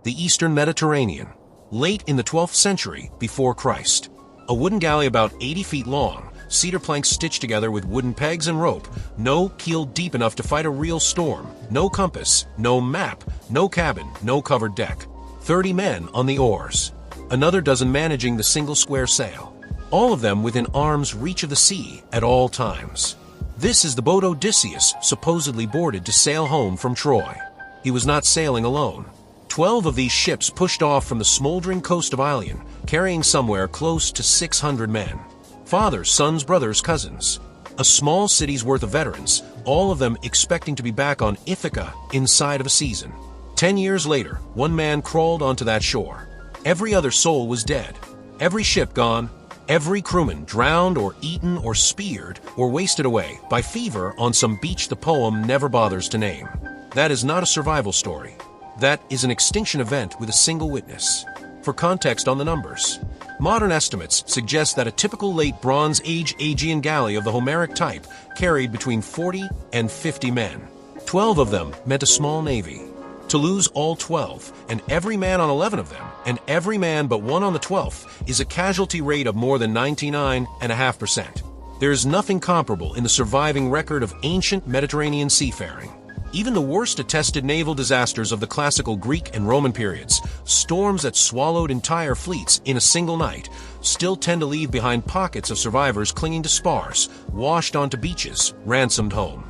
the Eastern Mediterranean, late in the 12th century before Christ. A wooden galley about 80 feet long, cedar planks stitched together with wooden pegs and rope, no keel deep enough to fight a real storm, no compass, no map, no cabin, no covered deck. 30 men on the oars. Another dozen managing the single square sail. All of them within arm's reach of the sea at all times. This is the boat Odysseus supposedly boarded to sail home from Troy. He was not sailing alone. 12 of these ships pushed off from the smoldering coast of Ilion, carrying somewhere close to 600 men. Fathers, sons, brothers, cousins. A small city's worth of veterans, all of them expecting to be back on Ithaca inside of a season. 10 years later, one man crawled onto that shore. Every other soul was dead. Every ship gone. Every crewman drowned or eaten or speared or wasted away by fever on some beach the poem never bothers to name. That is not a survival story. That is an extinction event with a single witness. For context on the numbers, modern estimates suggest that a typical late Bronze Age Aegean galley of the Homeric type carried between 40 and 50 men. 12 of them meant a small navy. To lose all 12, and every man on 11 of them, and every man but one on the 12th, is a casualty rate of more than 99.5%. There is nothing comparable in the surviving record of ancient Mediterranean seafaring. Even the worst attested naval disasters of the classical Greek and Roman periods, storms that swallowed entire fleets in a single night, still tend to leave behind pockets of survivors clinging to spars, washed onto beaches, ransomed home.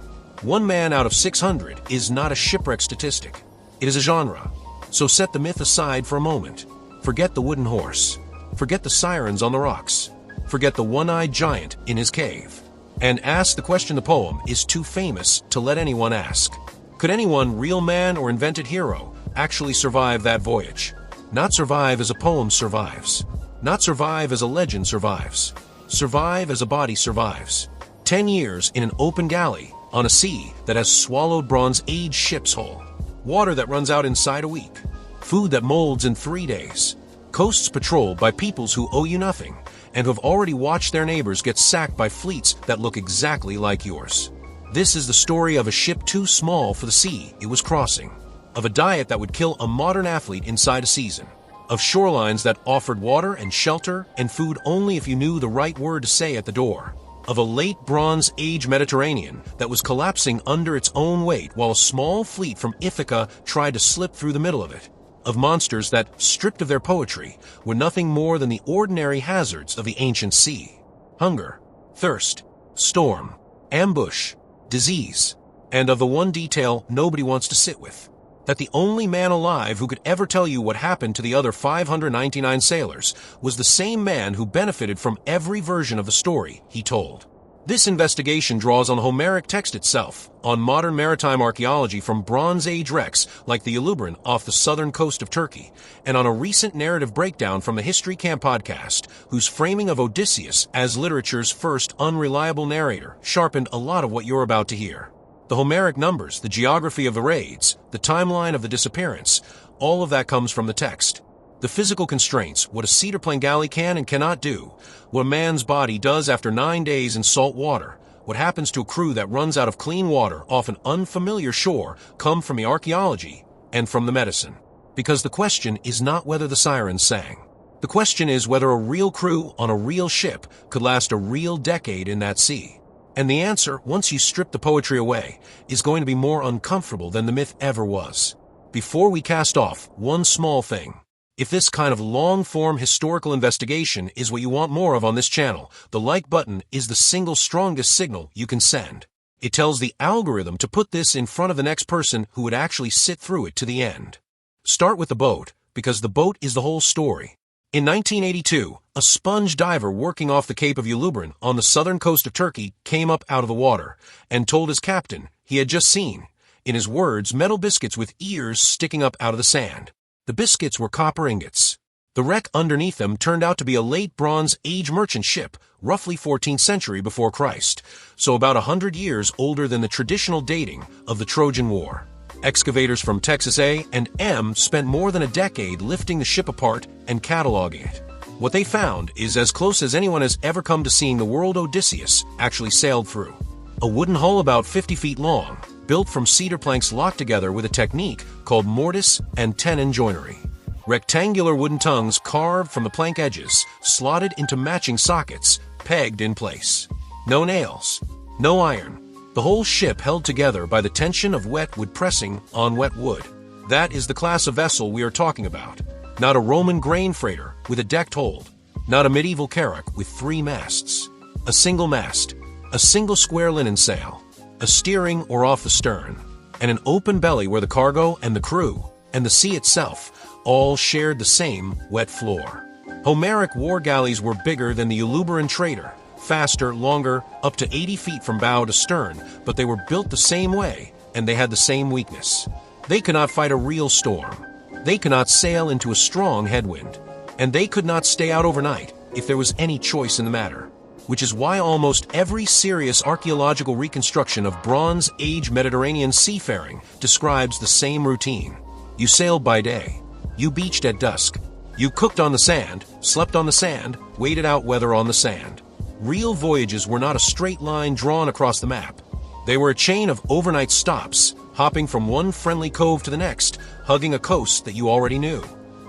One man out of 600 is not a shipwreck statistic. It is a genre. So set the myth aside for a moment. Forget the wooden horse. Forget the sirens on the rocks. Forget the one-eyed giant in his cave. And ask the question the poem is too famous to let anyone ask. Could anyone, real man or invented hero, actually survive that voyage? Not survive as a poem survives. Not survive as a legend survives. Survive as a body survives. 10 years in an open galley on a sea that has swallowed Bronze Age ships whole. Water that runs out inside a week. Food that molds in 3 days. Coasts patrolled by peoples who owe you nothing and who have already watched their neighbors get sacked by fleets that look exactly like yours. This is the story of a ship too small for the sea it was crossing. Of a diet that would kill a modern athlete inside a season. Of shorelines that offered water and shelter and food only if you knew the right word to say at the door. Of a late Bronze Age Mediterranean that was collapsing under its own weight while a small fleet from Ithaca tried to slip through the middle of it. Of monsters that, stripped of their poetry, were nothing more than the ordinary hazards of the ancient sea. Hunger, thirst, storm, ambush, disease, and of the one detail nobody wants to sit with. That the only man alive who could ever tell you what happened to the other 599 sailors was the same man who benefited from every version of the story he told. This investigation draws on the Homeric text itself, on modern maritime archaeology from Bronze Age wrecks like the Uluburun off the southern coast of Turkey, and on a recent narrative breakdown from the History Camp podcast, whose framing of Odysseus as literature's first unreliable narrator sharpened a lot of what you're about to hear. The Homeric numbers, the geography of the raids, the timeline of the disappearance, all of that comes from the text. The physical constraints, what a cedar plank galley can and cannot do, what a man's body does after 9 days in salt water, what happens to a crew that runs out of clean water off an unfamiliar shore, come from the archaeology and from the medicine. Because the question is not whether the sirens sang. The question is whether a real crew on a real ship could last a real decade in that sea. And the answer, once you strip the poetry away, is going to be more uncomfortable than the myth ever was. Before we cast off, one small thing. If this kind of long-form historical investigation is what you want more of on this channel, the like button is the single strongest signal you can send. It tells the algorithm to put this in front of the next person who would actually sit through it to the end. Start with the boat, because the boat is the whole story. In 1982, a sponge diver working off the Cape of Uluburun on the southern coast of Turkey came up out of the water and told his captain he had just seen, in his words, metal biscuits with ears sticking up out of the sand. The biscuits were copper ingots. The wreck underneath them turned out to be a late Bronze Age merchant ship, roughly 14th century before Christ, so about 100 years older than the traditional dating of the Trojan War. Excavators from Texas A&M spent more than a decade lifting the ship apart and cataloging it. What they found is as close as anyone has ever come to seeing the world Odysseus actually sailed through. A wooden hull about 50 feet long, built from cedar planks locked together with a technique called mortise and tenon joinery. Rectangular wooden tongues carved from the plank edges, slotted into matching sockets, pegged in place. No nails, no iron. The whole ship held together by the tension of wet wood pressing on wet wood. That is the class of vessel we are talking about. Not a Roman grain freighter with a decked hold. Not a medieval carrack with 3 masts. A single mast, a single square linen sail, a steering or off the stern, and an open belly where the cargo and the crew and the sea itself all shared the same wet floor. Homeric war galleys were bigger than the Uluburun trader, faster, longer, up to 80 feet from bow to stern, but they were built the same way, and they had the same weakness. They could not fight a real storm. They could not sail into a strong headwind. And they could not stay out overnight if there was any choice in the matter. Which is why almost every serious archaeological reconstruction of Bronze Age Mediterranean seafaring describes the same routine. You sailed by day. You beached at dusk. You cooked on the sand, slept on the sand, waited out weather on the sand. Real voyages were not a straight line drawn across the map. They were a chain of overnight stops, hopping from one friendly cove to the next, hugging a coast that you already knew.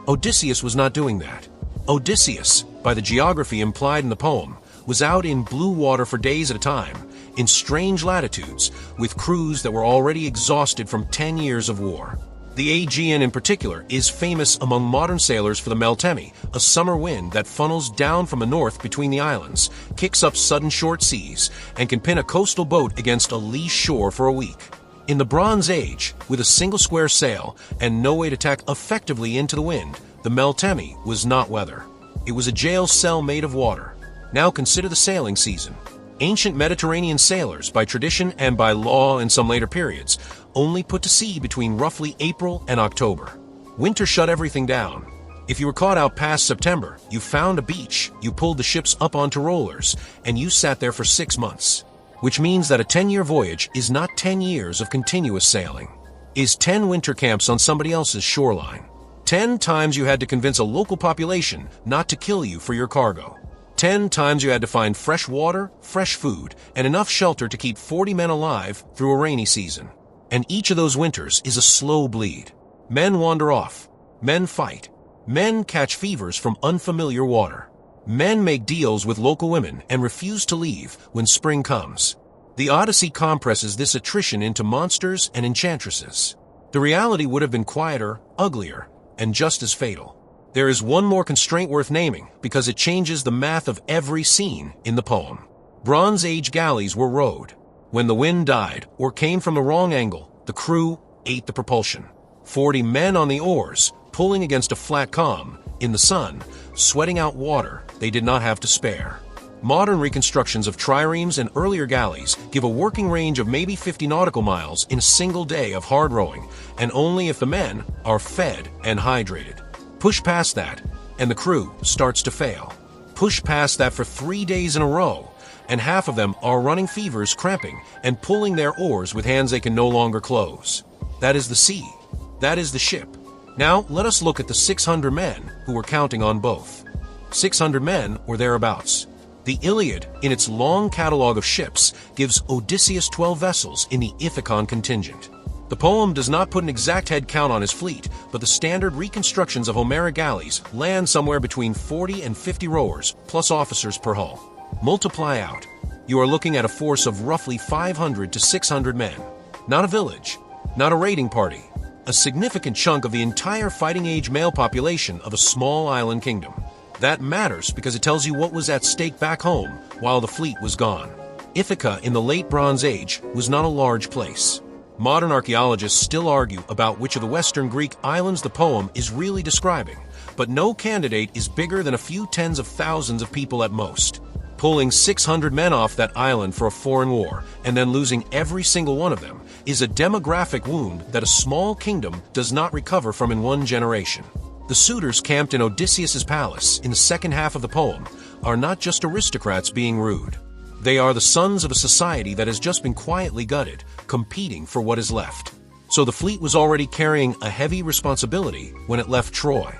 Odysseus was not doing that. Odysseus, by the geography implied in the poem, was out in blue water for days at a time, in strange latitudes, with crews that were already exhausted from 10 years of war. The Aegean in particular is famous among modern sailors for the Meltemi, a summer wind that funnels down from the north between the islands, kicks up sudden short seas, and can pin a coastal boat against a lee shore for a week. In the Bronze Age, with a single square sail and no way to tack effectively into the wind, the Meltemi was not weather. It was a jail cell made of water. Now consider the sailing season. Ancient Mediterranean sailors, by tradition and by law in some later periods, only put to sea between roughly April and October. Winter shut everything down. If you were caught out past September, you found a beach, you pulled the ships up onto rollers, and you sat there for 6 months. Which means that a 10-year voyage is not 10 years of continuous sailing. Is 10 winter camps on somebody else's shoreline. 10 times you had to convince a local population not to kill you for your cargo. 10 times you had to find fresh water, fresh food, and enough shelter to keep 40 men alive through a rainy season. And each of those winters is a slow bleed. Men wander off. Men fight. Men catch fevers from unfamiliar water. Men make deals with local women and refuse to leave when spring comes. The Odyssey compresses this attrition into monsters and enchantresses. The reality would have been quieter, uglier, and just as fatal. There is one more constraint worth naming because it changes the math of every scene in the poem. Bronze Age galleys were rowed. When the wind died or came from the wrong angle, the crew ate the propulsion. 40 men on the oars, pulling against a flat calm, in the sun, sweating out water they did not have to spare. Modern reconstructions of triremes and earlier galleys give a working range of maybe 50 nautical miles in a single day of hard rowing, and only if the men are fed and hydrated. Push past that, and the crew starts to fail. Push past that for 3 days in a row, and half of them are running fevers, cramping, and pulling their oars with hands they can no longer close. That is the sea. That is the ship. Now, let us look at the 600 men who were counting on both. 600 men or thereabouts. The Iliad, in its long catalogue of ships, gives Odysseus 12 vessels in the Ithacan contingent. The poem does not put an exact head count on his fleet, but the standard reconstructions of Homeric galleys land somewhere between 40 and 50 rowers, plus officers per hull. Multiply out. You are looking at a force of roughly 500 to 600 men. Not a village, not a raiding party. A significant chunk of the entire fighting age male population of a small island kingdom. That matters because it tells you what was at stake back home while the fleet was gone. Ithaca in the late Bronze Age was not a large place. Modern archaeologists still argue about which of the Western Greek islands the poem is really describing, but no candidate is bigger than a few tens of thousands of people at most. Pulling 600 men off that island for a foreign war and then losing every single one of them is a demographic wound that a small kingdom does not recover from in one generation. The suitors camped in Odysseus's palace in the second half of the poem are not just aristocrats being rude. They are the sons of a society that has just been quietly gutted, competing for what is left. So the fleet was already carrying a heavy responsibility when it left Troy.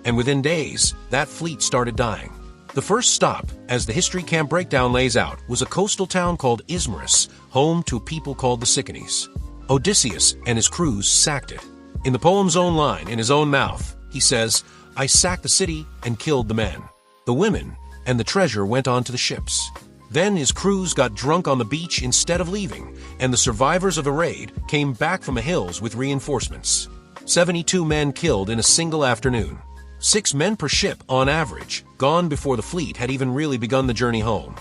And within days, that fleet started dying. The first stop, as the History Camp breakdown lays out, was a coastal town called Ismarus, home to a people called the Sicanies. Odysseus and his crews sacked it. In the poem's own line, in his own mouth, he says, "I sacked the city and killed the men. The women and the treasure went on to the ships." Then his crews got drunk on the beach instead of leaving, and the survivors of the raid came back from the hills with reinforcements. 72 men killed in a single afternoon. 6 men per ship, on average, gone before the fleet had even really begun the journey home.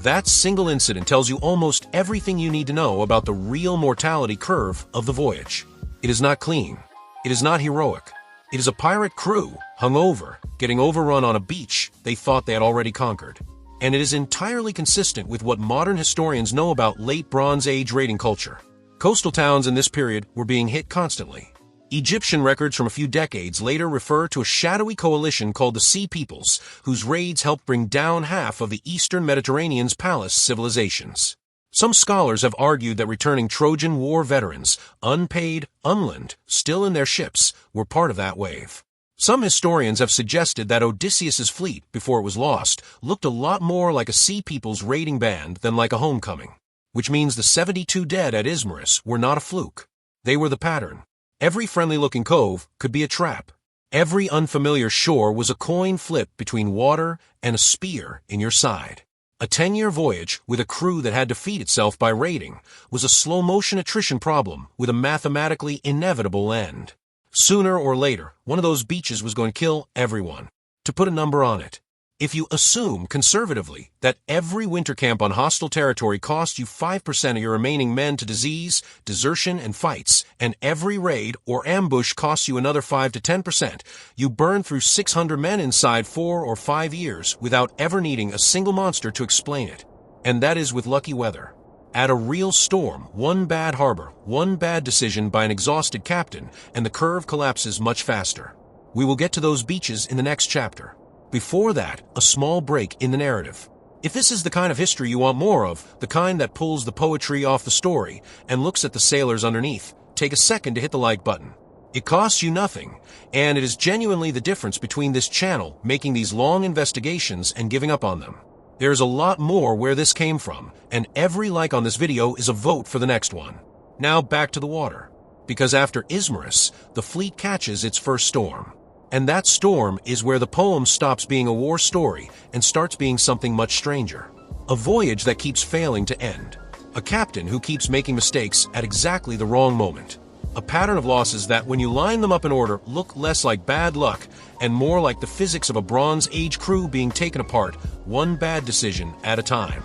That single incident tells you almost everything you need to know about the real mortality curve of the voyage. It is not clean. It is not heroic. It is a pirate crew, hungover, getting overrun on a beach they thought they had already conquered. And it is entirely consistent with what modern historians know about late Bronze Age raiding culture. Coastal towns in this period were being hit constantly. Egyptian records from a few decades later refer to a shadowy coalition called the Sea Peoples, whose raids helped bring down half of the Eastern Mediterranean's palace civilizations. Some scholars have argued that returning Trojan War veterans, unpaid, unlanded, still in their ships, were part of that wave. Some historians have suggested that Odysseus's fleet, before it was lost, looked a lot more like a Sea People's raiding band than like a homecoming. Which means the 72 dead at Ismarus were not a fluke. They were the pattern. Every friendly-looking cove could be a trap. Every unfamiliar shore was a coin flip between water and a spear in your side. A 10-year voyage with a crew that had to feed itself by raiding was a slow-motion attrition problem with a mathematically inevitable end. Sooner or later, one of those beaches was going to kill everyone. To put a number on it, if you assume conservatively that every winter camp on hostile territory costs you 5% of your remaining men to disease, desertion, and fights, and every raid or ambush costs you another 5 to 10%, you burn through 600 men inside 4 or 5 years without ever needing a single monster to explain it. And that is with lucky weather. Add a real storm, one bad harbor, one bad decision by an exhausted captain, and the curve collapses much faster. We will get to those beaches in the next chapter. Before that, a small break in the narrative. If this is the kind of history you want more of, the kind that pulls the poetry off the story and looks at the sailors underneath, take a second to hit the like button. It costs you nothing, and it is genuinely the difference between this channel making these long investigations and giving up on them. There is a lot more where this came from, and every like on this video is a vote for the next one. Now back to the water. Because after Ismarus, the fleet catches its first storm. And that storm is where the poem stops being a war story and starts being something much stranger. A voyage that keeps failing to end. A captain who keeps making mistakes at exactly the wrong moment. A pattern of losses that, when you line them up in order, look less like bad luck and more like the physics of a Bronze Age crew being taken apart, one bad decision at a time.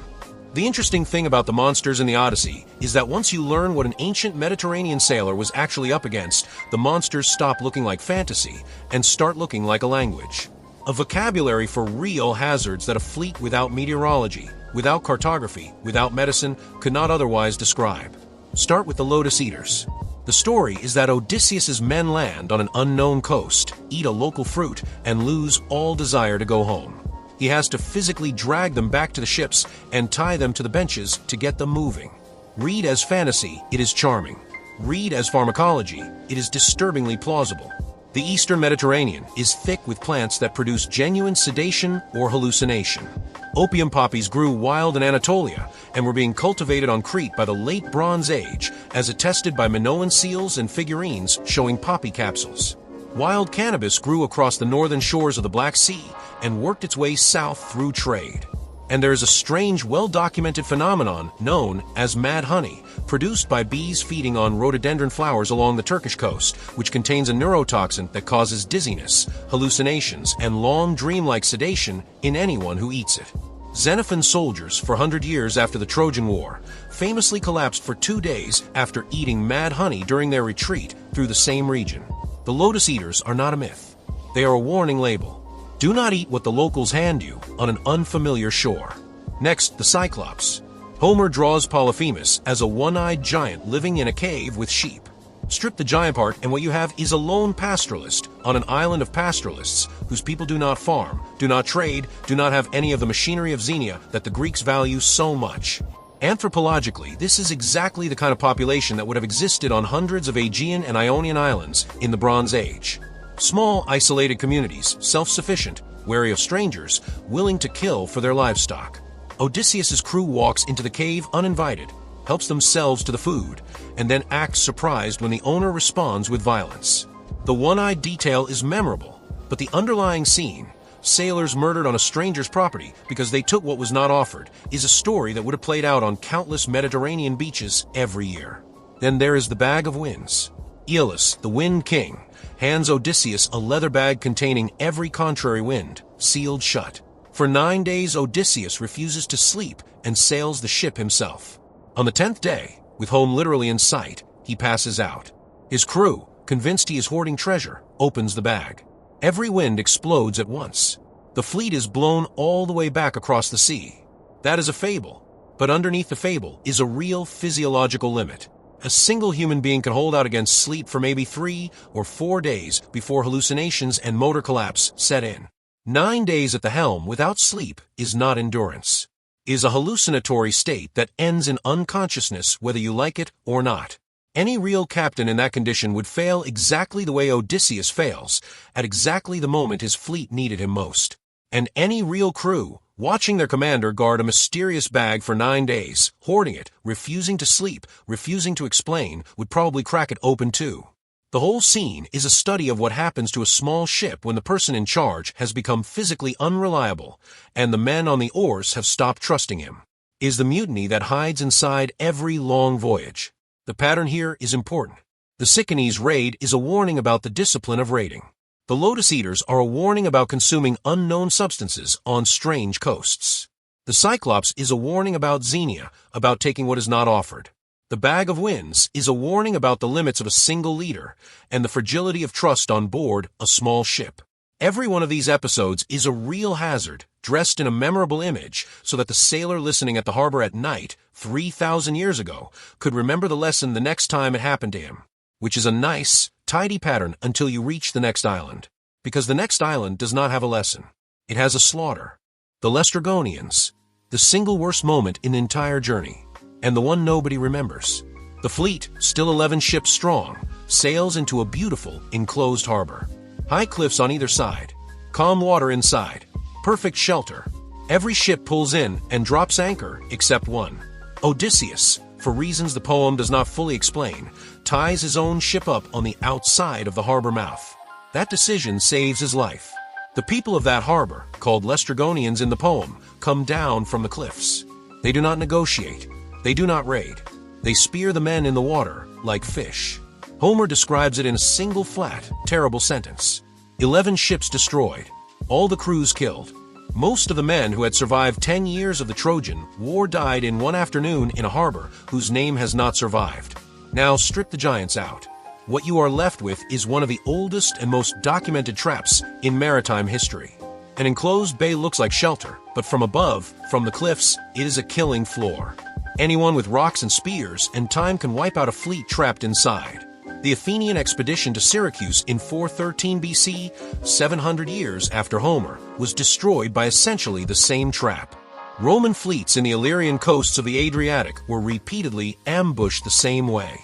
The interesting thing about the monsters in the Odyssey is that once you learn what an ancient Mediterranean sailor was actually up against, the monsters stop looking like fantasy and start looking like a language. A vocabulary for real hazards that a fleet without meteorology, without cartography, without medicine could not otherwise describe. Start with the Lotus Eaters. The story is that Odysseus's men land on an unknown coast, eat a local fruit, and lose all desire to go home. He has to physically drag them back to the ships and tie them to the benches to get them moving. Read as fantasy, it is charming. Read as pharmacology, it is disturbingly plausible. The Eastern Mediterranean is thick with plants that produce genuine sedation or hallucination. Opium poppies grew wild in Anatolia and were being cultivated on Crete by the late Bronze Age, as attested by Minoan seals and figurines showing poppy capsules. Wild cannabis grew across the northern shores of the Black Sea and worked its way south through trade. And there is a strange, well-documented phenomenon known as mad honey, produced by bees feeding on rhododendron flowers along the Turkish coast, which contains a neurotoxin that causes dizziness, hallucinations, and long dreamlike sedation in anyone who eats it. Xenophon's soldiers, for 100 years after the Trojan War, famously collapsed for 2 days after eating mad honey during their retreat through the same region. The Lotus Eaters are not a myth. They are a warning label. Do not eat what the locals hand you on an unfamiliar shore. Next, the Cyclops. Homer draws Polyphemus as a one-eyed giant living in a cave with sheep. Strip the giant part and what you have is a lone pastoralist on an island of pastoralists whose people do not farm, do not trade, do not have any of the machinery of Xenia that the Greeks value so much. Anthropologically, this is exactly the kind of population that would have existed on hundreds of Aegean and Ionian islands in the Bronze Age. Small, isolated communities, self-sufficient, wary of strangers, willing to kill for their livestock. Odysseus's crew walks into the cave uninvited. helps themselves to the food, and then acts surprised when the owner responds with violence. The one-eyed detail is memorable, but the underlying scene, sailors murdered on a stranger's property because they took what was not offered, is a story that would have played out on countless Mediterranean beaches every year. Then there is the Bag of Winds. Aeolus, the Wind King, hands Odysseus a leather bag containing every contrary wind, sealed shut. For 9 days Odysseus refuses to sleep and sails the ship himself. On the 10th day, with home literally in sight, he passes out. His crew, convinced he is hoarding treasure, opens the bag. Every wind explodes at once. The fleet is blown all the way back across the sea. That is a fable, but underneath the fable is a real physiological limit. A single human being can hold out against sleep for maybe 3 or 4 days before hallucinations and motor collapse set in. 9 days at the helm without sleep is not endurance. It is a hallucinatory state that ends in unconsciousness whether you like it or not. Any real captain in that condition would fail exactly the way Odysseus fails, at exactly the moment his fleet needed him most. And any real crew, watching their commander guard a mysterious bag for 9 days, hoarding it, refusing to sleep, refusing to explain, would probably crack it open too. The whole scene is a study of what happens to a small ship when the person in charge has become physically unreliable, and the men on the oars have stopped trusting him. It is the mutiny that hides inside every long voyage. The pattern here is important. The Sicanies raid is a warning about the discipline of raiding. The Lotus Eaters are a warning about consuming unknown substances on strange coasts. The Cyclops is a warning about Xenia, about taking what is not offered. The Bag of Winds is a warning about the limits of a single leader and the fragility of trust on board a small ship. Every one of these episodes is a real hazard, dressed in a memorable image, so that the sailor listening at the harbor at night, 3,000 years ago, could remember the lesson the next time it happened to him, which is a nice, tidy pattern until you reach the next island. Because the next island does not have a lesson. It has a slaughter. The Laestrygonians, the single worst moment in the entire journey, and the one nobody remembers. The fleet, still 11 ships strong, sails into a beautiful, enclosed harbor. High cliffs on either side, calm water inside, perfect shelter. Every ship pulls in and drops anchor except one. Odysseus, for reasons the poem does not fully explain, ties his own ship up on the outside of the harbor mouth. That decision saves his life. The people of that harbor, called Laestrygonians in the poem, come down from the cliffs. They do not negotiate. They do not raid. They spear the men in the water like fish. Homer describes it in a single flat, terrible sentence. 11 ships destroyed. All the crews killed. Most of the men who had survived 10 years of the Trojan War died in one afternoon in a harbor whose name has not survived. Now strip the giants out. What you are left with is one of the oldest and most documented traps in maritime history. An enclosed bay looks like shelter, but from above, from the cliffs, it is a killing floor. Anyone with rocks and spears and time can wipe out a fleet trapped inside. The Athenian expedition to Syracuse in 413 BC, 700 years after Homer, was destroyed by essentially the same trap. Roman fleets in the Illyrian coasts of the Adriatic were repeatedly ambushed the same way.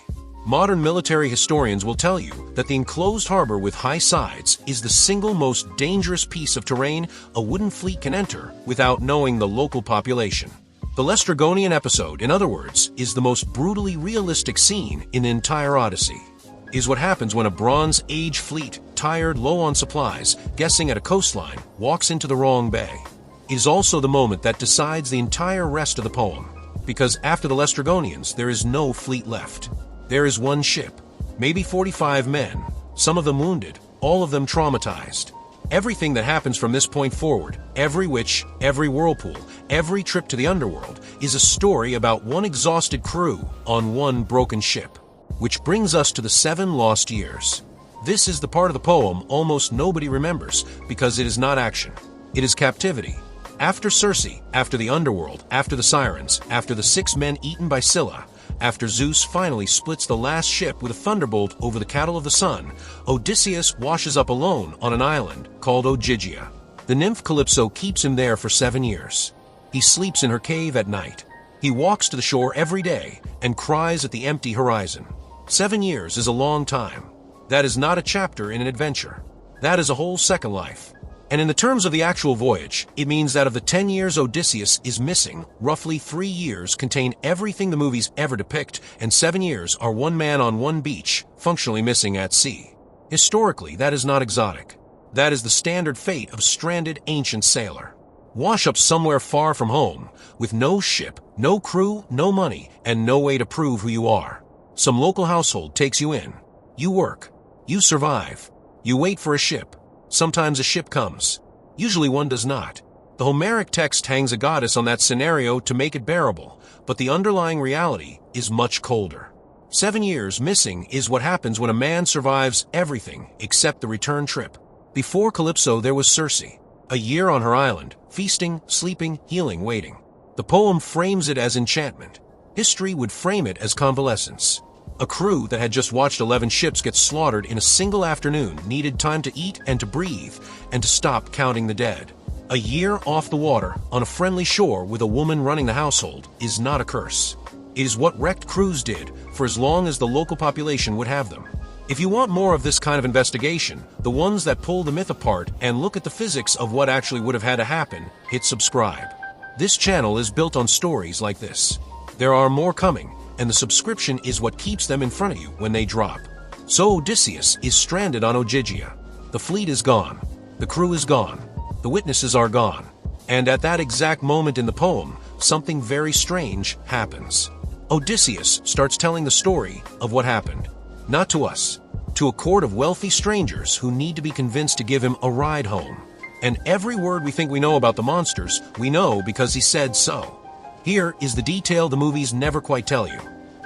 Modern military historians will tell you that the enclosed harbor with high sides is the single most dangerous piece of terrain a wooden fleet can enter without knowing the local population. The Laestrygonian episode, in other words, is the most brutally realistic scene in the entire Odyssey. Is what happens when a Bronze Age fleet, tired, low on supplies, guessing at a coastline, walks into the wrong bay. It is also the moment that decides the entire rest of the poem, because after the Laestrygonians, there is no fleet left. There is one ship, maybe 45 men, some of them wounded, all of them traumatized. Everything that happens from this point forward, every witch, every whirlpool, every trip to the underworld, is a story about one exhausted crew on one broken ship. Which brings us to the 7 lost years. This is the part of the poem almost nobody remembers because it is not action. It is captivity. After Circe, after the underworld, after the sirens, after the 6 men eaten by Scylla, after Zeus finally splits the last ship with a thunderbolt over the cattle of the sun, Odysseus washes up alone on an island called Ogygia. The nymph Calypso keeps him there for 7 years. He sleeps in her cave at night. He walks to the shore every day and cries at the empty horizon. 7 years is a long time. That is not a chapter in an adventure. That is a whole second life. And in the terms of the actual voyage, it means that of the 10 years Odysseus is missing, roughly 3 years contain everything the movies ever depict, and 7 years are one man on one beach, functionally missing at sea. Historically, that is not exotic. That is the standard fate of a stranded ancient sailor. Wash up somewhere far from home, with no ship, no crew, no money, and no way to prove who you are. Some local household takes you in. You work. You survive. You wait for a ship. Sometimes a ship comes. Usually one does not. The Homeric text hangs a goddess on that scenario to make it bearable, but the underlying reality is much colder. 7 years missing is what happens when a man survives everything except the return trip. Before Calypso there was Circe. A year on her island, feasting, sleeping, healing, waiting. The poem frames it as enchantment. History would frame it as convalescence. A crew that had just watched 11 ships get slaughtered in a single afternoon needed time to eat and to breathe and to stop counting the dead. A year off the water, on a friendly shore with a woman running the household, is not a curse. It is what wrecked crews did for as long as the local population would have them. If you want more of this kind of investigation, the ones that pull the myth apart and look at the physics of what actually would have had to happen, hit subscribe. This channel is built on stories like this. There are more coming, and the subscription is what keeps them in front of you when they drop. So Odysseus is stranded on Ogygia. The fleet is gone. The crew is gone. The witnesses are gone. And at that exact moment in the poem, something very strange happens. Odysseus starts telling the story of what happened. Not to us, to a court of wealthy strangers who need to be convinced to give him a ride home. And every word we think we know about the monsters, we know because he said so. Here is the detail the movies never quite tell you.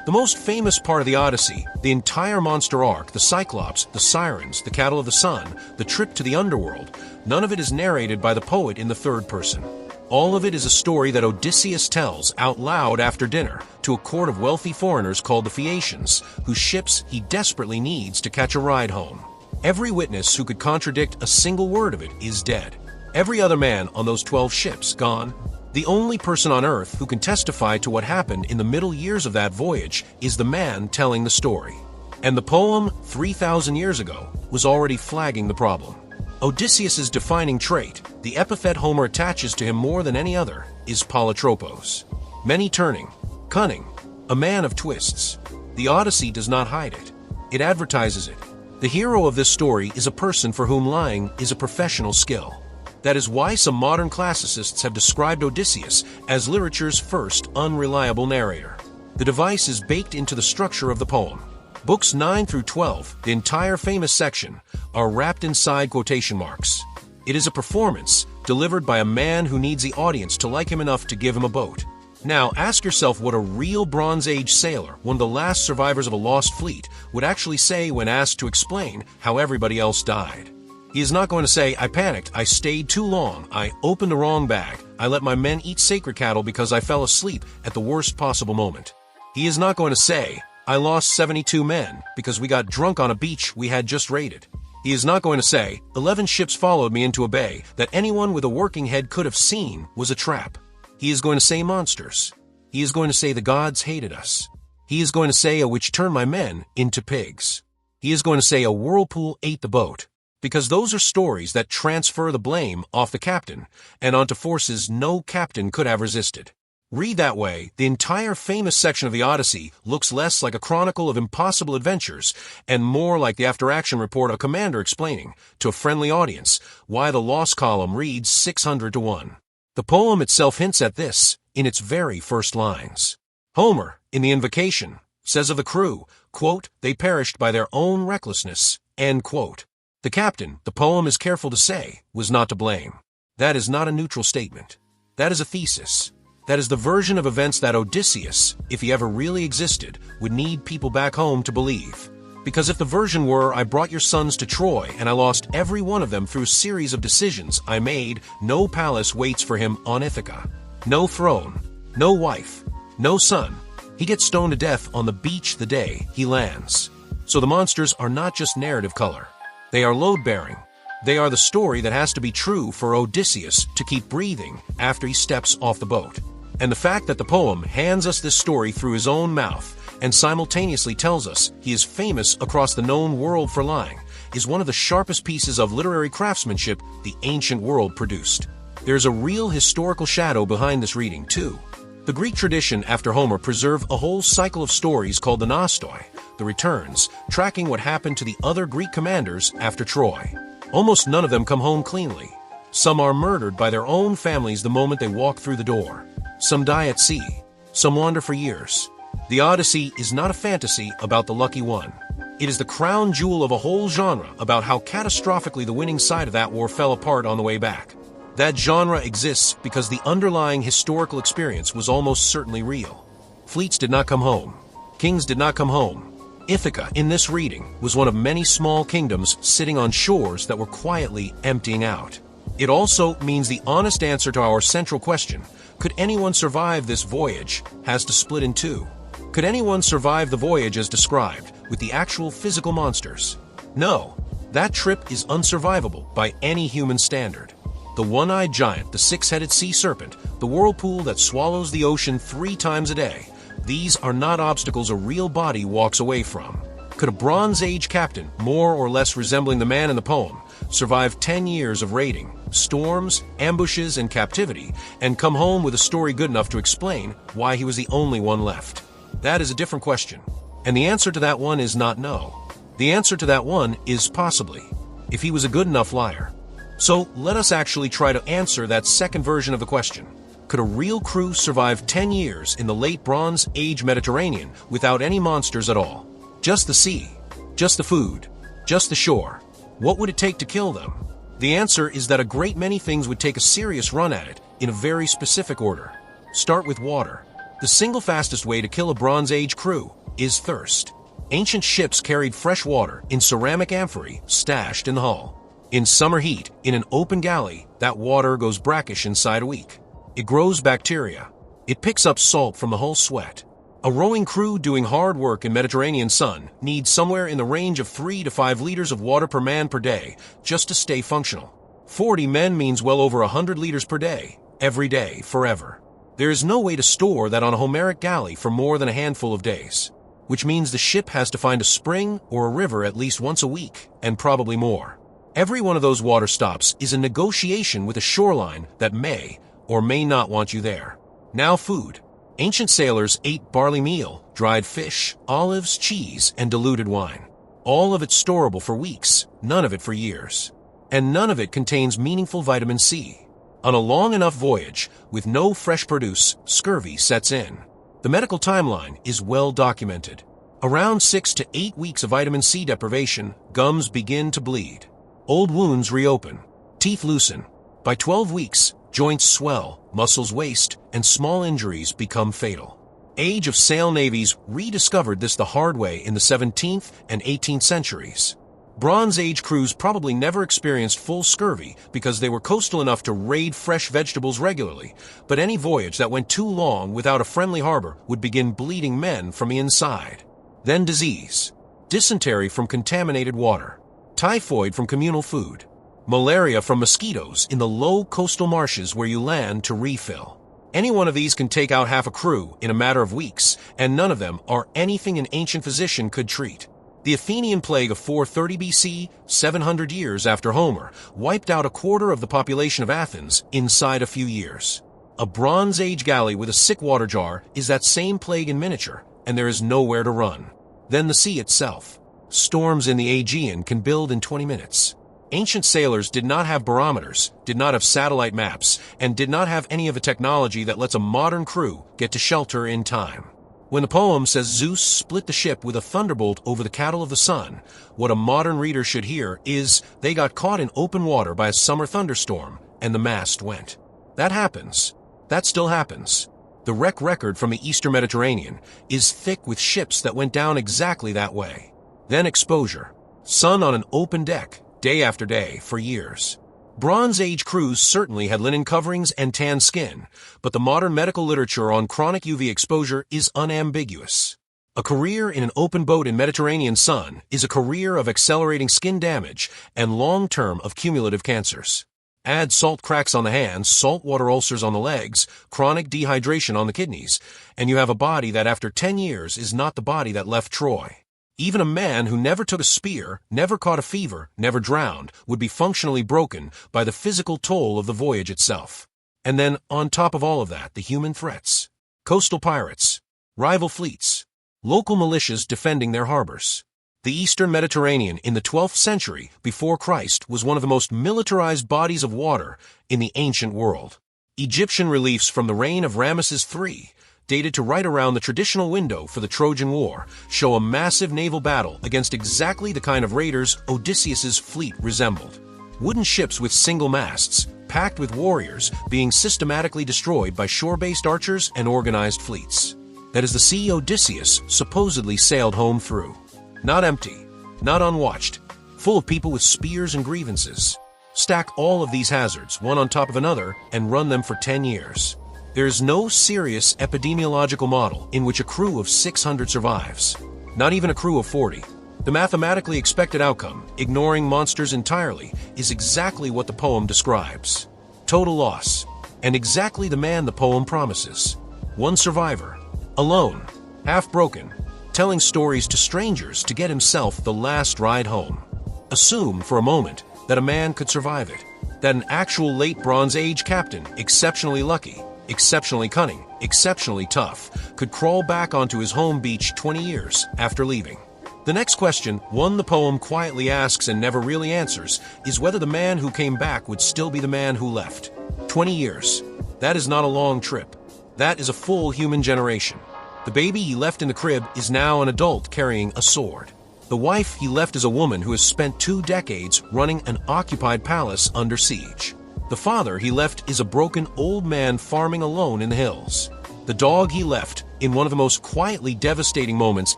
The most famous part of the Odyssey, the entire monster arc, the Cyclops, the Sirens, the Cattle of the Sun, the trip to the underworld, none of it is narrated by the poet in the third person. All of it is a story that Odysseus tells out loud after dinner to a court of wealthy foreigners called the Phaeacians, whose ships he desperately needs to catch a ride home. Every witness who could contradict a single word of it is dead. Every other man on those 12 ships gone. The only person on Earth who can testify to what happened in the middle years of that voyage is the man telling the story. And the poem, 3,000 years ago, was already flagging the problem. Odysseus's defining trait, the epithet Homer attaches to him more than any other, is polytropos. Many-turning, cunning, a man of twists. The Odyssey does not hide it. It advertises it. The hero of this story is a person for whom lying is a professional skill. That is why some modern classicists have described Odysseus as literature's first unreliable narrator. The device is baked into the structure of the poem. Books 9 through 12, the entire famous section, are wrapped inside quotation marks. It is a performance delivered by a man who needs the audience to like him enough to give him a boat. Now ask yourself what a real Bronze Age sailor, one of the last survivors of a lost fleet, would actually say when asked to explain how everybody else died. He is not going to say, "I panicked, I stayed too long, I opened the wrong bag, I let my men eat sacred cattle because I fell asleep at the worst possible moment." He is not going to say, "I lost 72 men because we got drunk on a beach we had just raided." He is not going to say, 11 ships followed me into a bay that anyone with a working head could have seen was a trap. He is going to say monsters. He is going to say the gods hated us. He is going to say a witch turned my men into pigs. He is going to say a whirlpool ate the boat. Because those are stories that transfer the blame off the captain and onto forces no captain could have resisted. Read that way, the entire famous section of the Odyssey looks less like a chronicle of impossible adventures and more like the after-action report of a commander explaining, to a friendly audience, why the loss column reads 600 to 1. The poem itself hints at this in its very first lines. Homer, in the Invocation, says of the crew, quote, "They perished by their own recklessness," end quote. The captain, the poem is careful to say, was not to blame. That is not a neutral statement. That is a thesis. That is the version of events that Odysseus, if he ever really existed, would need people back home to believe. Because if the version were, "I brought your sons to Troy, and I lost every one of them through a series of decisions I made, no palace waits for him on Ithaca. No throne, no wife, no son. He gets stoned to death on the beach the day he lands." So the monsters are not just narrative color. They are load-bearing. They are the story that has to be true for Odysseus to keep breathing after he steps off the boat. And the fact that the poem hands us this story through his own mouth and simultaneously tells us he is famous across the known world for lying is one of the sharpest pieces of literary craftsmanship the ancient world produced. There's a real historical shadow behind this reading, too. The Greek tradition after Homer preserved a whole cycle of stories called the Nostoi, the returns, tracking what happened to the other Greek commanders after Troy. Almost none of them come home cleanly. Some are murdered by their own families the moment they walk through the door. Some die at sea. Some wander for years. The Odyssey is not a fantasy about the lucky one. It is the crown jewel of a whole genre about how catastrophically the winning side of that war fell apart on the way back. That genre exists because the underlying historical experience was almost certainly real. Fleets did not come home. Kings did not come home. Ithaca, in this reading, was one of many small kingdoms sitting on shores that were quietly emptying out. It also means the honest answer to our central question, could anyone survive this voyage, has to split in two. Could anyone survive the voyage as described, with the actual physical monsters? No, that trip is unsurvivable by any human standard. The one-eyed giant, the six-headed sea serpent, the whirlpool that swallows the ocean 3 times a day, these are not obstacles a real body walks away from. Could a Bronze Age captain, more or less resembling the man in the poem, survive 10 years of raiding, storms, ambushes, and captivity, and come home with a story good enough to explain why he was the only one left? That is a different question. And the answer to that one is not no. The answer to that one is possibly, if he was a good enough liar. So let us actually try to answer that second version of the question. Could a real crew survive 10 years in the late Bronze Age Mediterranean without any monsters at all? Just the sea, just the food, just the shore. What would it take to kill them? The answer is that a great many things would take a serious run at it in a very specific order. Start with water. The single fastest way to kill a Bronze Age crew is thirst. Ancient ships carried fresh water in ceramic amphorae stashed in the hull. In summer heat, in an open galley, that water goes brackish inside a week. It grows bacteria. It picks up salt from the hull sweat. A rowing crew doing hard work in Mediterranean sun needs somewhere in the range of 3 to 5 liters of water per man per day just to stay functional. 40 men means well over 100 liters per day, every day, forever. There is no way to store that on a Homeric galley for more than a handful of days, which means the ship has to find a spring or a river at least once a week, and probably more. Every one of those water stops is a negotiation with a shoreline that may or may not want you there. Now food. Ancient sailors ate barley meal, dried fish, olives, cheese, and diluted wine. All of it storable for weeks, none of it for years. And none of it contains meaningful vitamin C. On a long enough voyage, with no fresh produce, scurvy sets in. The medical timeline is well documented. Around 6 to 8 weeks of vitamin C deprivation, gums begin to bleed. Old wounds reopen. Teeth loosen. By 12 weeks, joints swell, muscles waste, and small injuries become fatal. Age of sail navies rediscovered this the hard way in the 17th and 18th centuries. Bronze Age crews probably never experienced full scurvy because they were coastal enough to raid fresh vegetables regularly, but any voyage that went too long without a friendly harbor would begin bleeding men from the inside. Then disease. Dysentery from contaminated water. Typhoid from communal food. Malaria from mosquitoes in the low coastal marshes where you land to refill. Any one of these can take out half a crew in a matter of weeks, and none of them are anything an ancient physician could treat. The Athenian plague of 430 BC, 700 years after Homer, wiped out a quarter of the population of Athens inside a few years. A Bronze Age galley with a sick water jar is that same plague in miniature, and there is nowhere to run. Then the sea itself. Storms in the Aegean can build in 20 minutes. Ancient sailors did not have barometers, did not have satellite maps, and did not have any of the technology that lets a modern crew get to shelter in time. When the poem says Zeus split the ship with a thunderbolt over the cattle of the sun, what a modern reader should hear is they got caught in open water by a summer thunderstorm, and the mast went. That happens. That still happens. The wreck record from the Eastern Mediterranean is thick with ships that went down exactly that way. Then exposure. Sun on an open deck, day after day, for years. Bronze Age crews certainly had linen coverings and tan skin, but the modern medical literature on chronic UV exposure is unambiguous. A career in an open boat in Mediterranean sun is a career of accelerating skin damage and long-term of cumulative cancers. Add salt cracks on the hands, saltwater ulcers on the legs, chronic dehydration on the kidneys, and you have a body that after 10 years is not the body that left Troy. Even a man who never took a spear, never caught a fever, never drowned, would be functionally broken by the physical toll of the voyage itself. And then, on top of all of that, the human threats. Coastal pirates, rival fleets, local militias defending their harbors. The Eastern Mediterranean in the 12th century before Christ was one of the most militarized bodies of water in the ancient world. Egyptian reliefs from the reign of Ramesses III, dated to right around the traditional window for the Trojan War, show a massive naval battle against exactly the kind of raiders Odysseus's fleet resembled. Wooden ships with single masts, packed with warriors, being systematically destroyed by shore-based archers and organized fleets. That is the sea Odysseus supposedly sailed home through. Not empty, not unwatched, full of people with spears and grievances. Stack all of these hazards, one on top of another, and run them for 10 years. There is no serious epidemiological model in which a crew of 600 survives. Not even a crew of 40. The mathematically expected outcome, ignoring monsters entirely, is exactly what the poem describes. Total loss. And exactly the man the poem promises. One survivor. Alone. Half broken. Telling stories to strangers to get himself the last ride home. Assume for a moment that a man could survive it. That an actual late Bronze Age captain, exceptionally lucky, exceptionally cunning, exceptionally tough, could crawl back onto his home beach 20 years after leaving. The next question, one the poem quietly asks and never really answers, is whether the man who came back would still be the man who left. 20 years. That is not a long trip. That is a full human generation. The baby he left in the crib is now an adult carrying a sword. The wife he left is a woman who has spent 2 decades running an occupied palace under siege. The father he left is a broken old man farming alone in the hills. The dog he left, in one of the most quietly devastating moments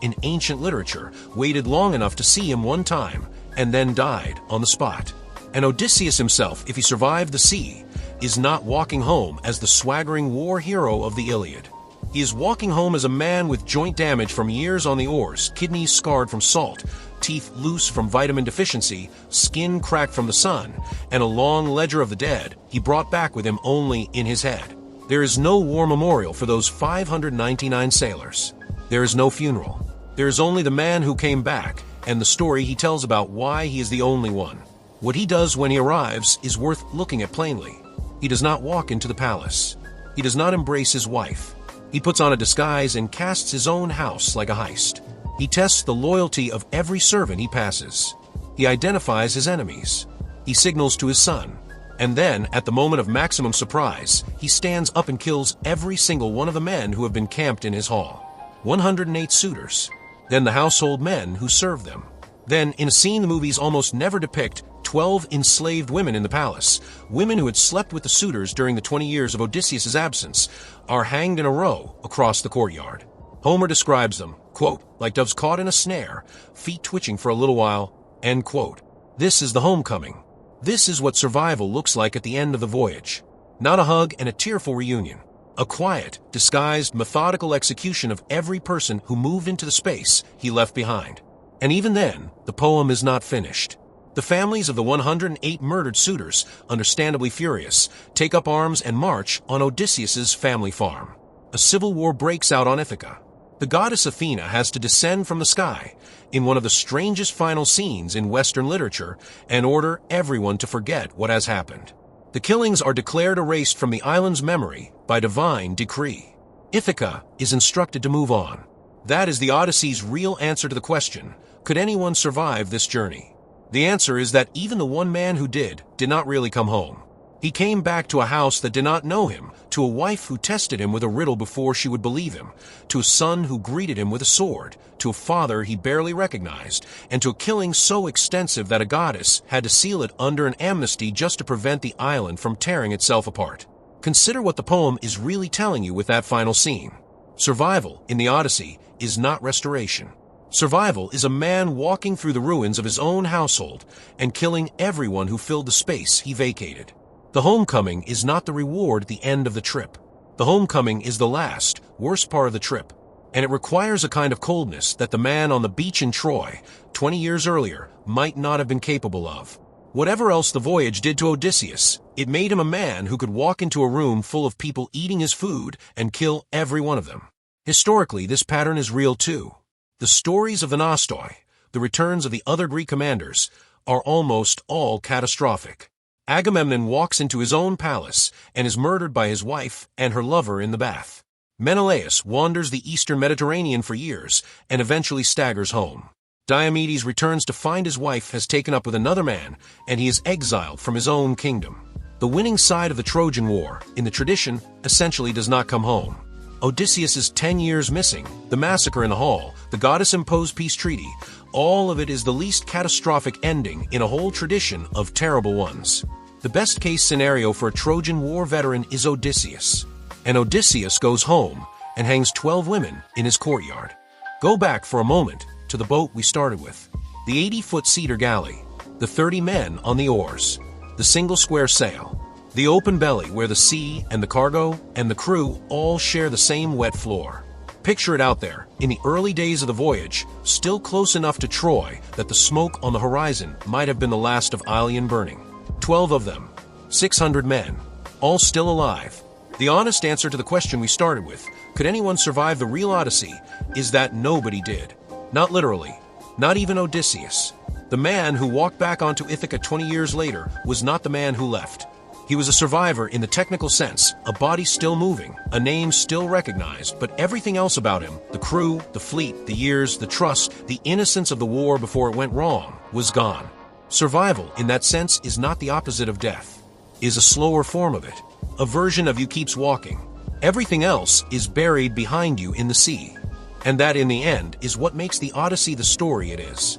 in ancient literature, waited long enough to see him one time, and then died on the spot. And Odysseus himself, if he survived the sea, is not walking home as the swaggering war hero of the Iliad. He is walking home as a man with joint damage from years on the oars, kidneys scarred from salt, teeth loose from vitamin deficiency, skin cracked from the sun, and a long ledger of the dead he brought back with him only in his head. There is no war memorial for those 599 sailors. There is no funeral. There is only the man who came back, and the story he tells about why he is the only one. What he does when he arrives is worth looking at plainly. He does not walk into the palace. He does not embrace his wife. He puts on a disguise and casts his own house like a heist. He tests the loyalty of every servant he passes. He identifies his enemies. He signals to his son. And then, at the moment of maximum surprise, he stands up and kills every single one of the men who have been camped in his hall. 108 suitors. Then the household men who serve them. Then, in a scene the movies almost never depict, 12 enslaved women in the palace, women who had slept with the suitors during the 20 years of Odysseus' absence, are hanged in a row across the courtyard. Homer describes them, quote, like doves caught in a snare, feet twitching for a little while, end quote. This is the homecoming. This is what survival looks like at the end of the voyage. Not a hug and a tearful reunion. A quiet, disguised, methodical execution of every person who moved into the space he left behind. And even then, the poem is not finished. The families of the 108 murdered suitors, understandably furious, take up arms and march on Odysseus's family farm. A civil war breaks out on Ithaca. The goddess Athena has to descend from the sky, in one of the strangest final scenes in Western literature, and order everyone to forget what has happened. The killings are declared erased from the island's memory by divine decree. Ithaca is instructed to move on. That is the Odyssey's real answer to the question, could anyone survive this journey? The answer is that even the one man who did not really come home. He came back to a house that did not know him, to a wife who tested him with a riddle before she would believe him, to a son who greeted him with a sword, to a father he barely recognized, and to a killing so extensive that a goddess had to seal it under an amnesty just to prevent the island from tearing itself apart. Consider what the poem is really telling you with that final scene. Survival, in the Odyssey, is not restoration. Survival is a man walking through the ruins of his own household and killing everyone who filled the space he vacated. The homecoming is not the reward at the end of the trip. The homecoming is the last, worst part of the trip, and it requires a kind of coldness that the man on the beach in Troy, 20 years earlier, might not have been capable of. Whatever else the voyage did to Odysseus, it made him a man who could walk into a room full of people eating his food and kill every one of them. Historically, this pattern is real too. The stories of the Nostoi, the returns of the other Greek commanders, are almost all catastrophic. Agamemnon walks into his own palace and is murdered by his wife and her lover in the bath. Menelaus wanders the eastern Mediterranean for years and eventually staggers home. Diomedes returns to find his wife has taken up with another man and he is exiled from his own kingdom. The winning side of the Trojan War, in the tradition, essentially does not come home. Odysseus is 10 years missing, the massacre in the hall, the goddess-imposed peace treaty, all of it is the least catastrophic ending in a whole tradition of terrible ones. The best-case scenario for a Trojan War veteran is Odysseus. And Odysseus goes home and hangs 12 women in his courtyard. Go back for a moment to the boat we started with. The 80-foot cedar galley, the 30 men on the oars, the single square sail, the open belly where the sea and the cargo and the crew all share the same wet floor. Picture it out there, in the early days of the voyage, still close enough to Troy that the smoke on the horizon might have been the last of Ilion burning. 12 of them, 600 men, all still alive. The honest answer to the question we started with, could anyone survive the real Odyssey, is that nobody did. Not literally, not even Odysseus. The man who walked back onto Ithaca 20 years later was not the man who left. He was a survivor in the technical sense, a body still moving, a name still recognized, but everything else about him, the crew, the fleet, the years, the trust, the innocence of the war before it went wrong, was gone. Survival, in that sense, is not the opposite of death, is a slower form of it. A version of you keeps walking. Everything else is buried behind you in the sea. And that, in the end, is what makes the Odyssey the story it is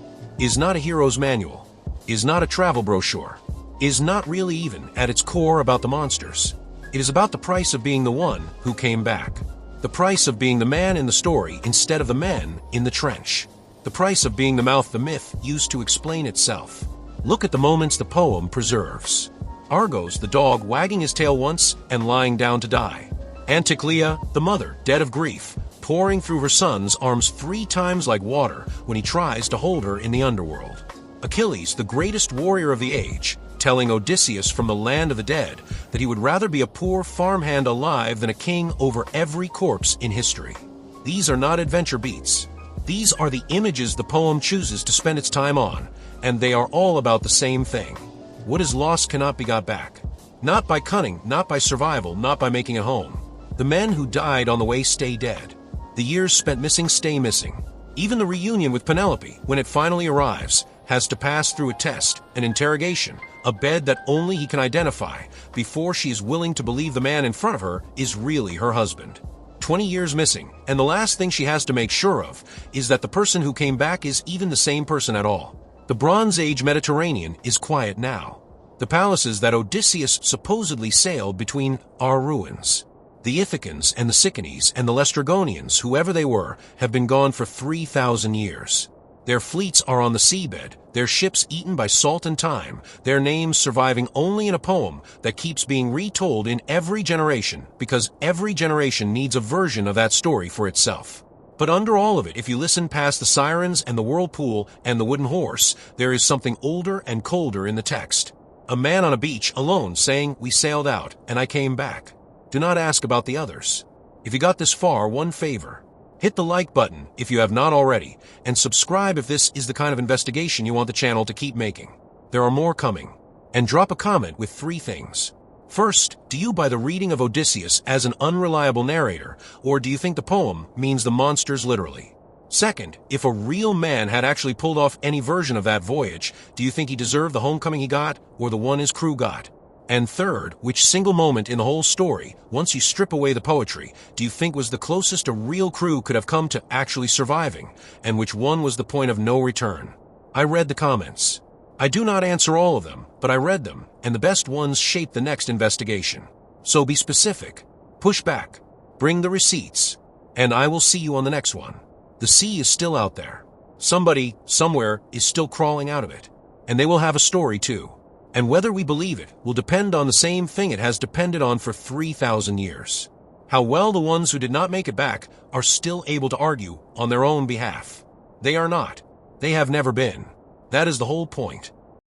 not a hero's manual, is not a travel brochure, is not really even, at its core, about the monsters. It is about the price of being the one who came back. The price of being the man in the story instead of the men in the trench. The price of being the mouth the myth used to explain itself. Look at the moments the poem preserves. Argos, the dog, wagging his tail once and lying down to die. Anticlea, the mother, dead of grief, pouring through her son's arms 3 times like water when he tries to hold her in the underworld. Achilles, the greatest warrior of the age, telling Odysseus from the land of the dead that he would rather be a poor farmhand alive than a king over every corpse in history. These are not adventure beats. These are the images the poem chooses to spend its time on, and they are all about the same thing. What is lost cannot be got back. Not by cunning, not by survival, not by making it home. The men who died on the way stay dead. The years spent missing stay missing. Even the reunion with Penelope, when it finally arrives, has to pass through a test, an interrogation, a bed that only he can identify before she is willing to believe the man in front of her is really her husband. 20 years missing, and the last thing she has to make sure of is that the person who came back is even the same person at all. The Bronze Age Mediterranean is quiet now. The palaces that Odysseus supposedly sailed between are ruins. The Ithacans and the Sicanies and the Laestrygonians, whoever they were, have been gone for 3,000 years. Their fleets are on the seabed, their ships eaten by salt and time, their names surviving only in a poem that keeps being retold in every generation, because every generation needs a version of that story for itself. But under all of it, if you listen past the sirens and the whirlpool and the wooden horse, there is something older and colder in the text. A man on a beach, alone, saying, "We sailed out, and I came back." Do not ask about the others. If you got this far, one favor. Hit the like button if you have not already, and subscribe if this is the kind of investigation you want the channel to keep making. There are more coming. And drop a comment with 3 things. First, do you buy the reading of Odysseus as an unreliable narrator, or do you think the poem means the monsters literally? Second, if a real man had actually pulled off any version of that voyage, do you think he deserved the homecoming he got, or the one his crew got? And third, which single moment in the whole story, once you strip away the poetry, do you think was the closest a real crew could have come to actually surviving, and which one was the point of no return? I read the comments. I do not answer all of them, but I read them, and the best ones shape the next investigation. So be specific. Push back. Bring the receipts. And I will see you on the next one. The sea is still out there. Somebody, somewhere, is still crawling out of it. And they will have a story too. And whether we believe it will depend on the same thing it has depended on for 3,000 years. How well the ones who did not make it back are still able to argue on their own behalf. They are not. They have never been. That is the whole point.